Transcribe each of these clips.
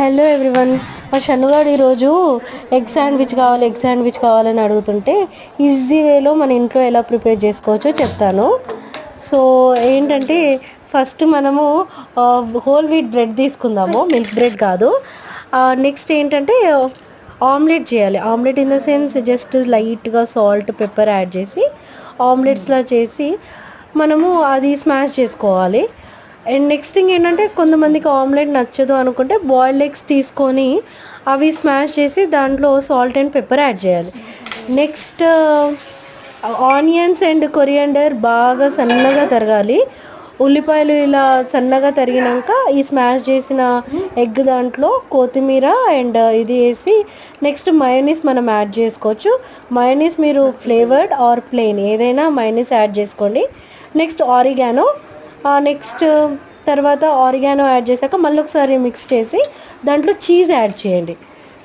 Hello everyone. మా షన్నుగాడు ఈరోజు egg sandwich కావాలని అడుగుతుంటే ఈజీ వేలో మన ఇంట్లో ఎలా ప్రిపేర్ చేసుకోవచ్చో చెప్తాను. సో ఏంటంటే ఫస్ట్ మనము హోల్ వీట్ బ్రెడ్ తీసుకుందాము, మిల్క్ బ్రెడ్ కాదు. నెక్స్ట్ ఏంటంటే ఆమ్లెట్ చేయాలి. Omelette in the sense just లైట్గా సాల్ట్ పెప్పర్ యాడ్ చేసి ఆమ్లెట్స్లా చేసి మనము అది స్మాష్ చేసుకోవాలి. అండ్ నెక్స్ట్ థింగ్ ఏంటంటే కొంతమందికి ఆమ్లెట్ నచ్చదు అనుకుంటే బాయిల్డ్ ఎగ్స్ తీసుకొని అవి స్మాష్ చేసి దాంట్లో సాల్ట్ అండ్ పెప్పర్ యాడ్ చేయాలి. నెక్స్ట్ ఆనియన్స్ అండ్ కొరియాండర్ బాగా సన్నగా తరగాలి. ఉల్లిపాయలు ఇలా సన్నగా తరిగినాక ఈ స్మాష్ చేసిన ఎగ్ దాంట్లో కొత్తిమీర అండ్ ఇది వేసి నెక్స్ట్ మయోనీస్ మనం యాడ్ చేసుకోవచ్చు. మయోనీస్ మీరు ఫ్లేవర్డ్ ఆర్ ప్లెయిన్ ఏదైనా మయోనీస్ యాడ్ చేసుకోండి. నెక్స్ట్ ఆరిగానో, నెక్స్ట్ తర్వాత ఆరిగానో యాడ్ చేశాక మళ్ళీ ఒకసారి మిక్స్ చేసి దాంట్లో చీజ్ యాడ్ చేయండి.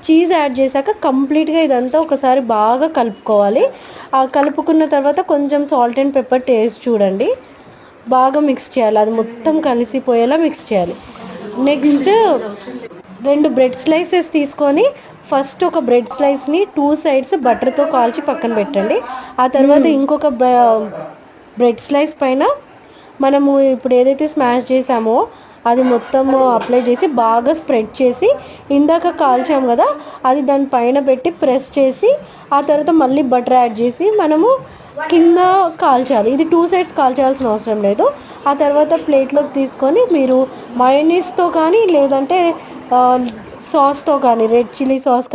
చీజ్ యాడ్ చేశాక కంప్లీట్గా ఇదంతా ఒకసారి బాగా కలుపుకోవాలి. కలుపుకున్న తర్వాత కొంచెం సాల్ట్ అండ్ పెప్పర్ టేస్ట్ చూడండి, బాగా మిక్స్ చేయాలి. అది మొత్తం కలిసిపోయేలా మిక్స్ చేయాలి. నెక్స్ట్ 2 బ్రెడ్ స్లైసెస్ తీసుకొని ఫస్ట్ ఒక బ్రెడ్ స్లైస్ని 2 సైడ్స్ బటర్తో కాల్చి పక్కన పెట్టండి. ఆ తర్వాత ఇంకొక బ్రెడ్ స్లైస్ పైన మనము ఇప్పుడు ఏదైతే స్మాష్ చేసామో అది మొత్తం అప్లై చేసి బాగా స్ప్రెడ్ చేసి ఇందాక కాల్చాము కదా అది దాని పైన పెట్టి ప్రెస్ చేసి ఆ తర్వాత మళ్ళీ బటర్ యాడ్ చేసి మనము కింద కాల్చాలి. ఇది 2 సైడ్స్ కాల్చాల్సిన అవసరం లేదు. ఆ తర్వాత ప్లేట్లోకి తీసుకొని మీరు మయోనీస్తో కానీ లేదంటే సాస్తో కానీ రెడ్ చిల్లీ సాస్ కానీ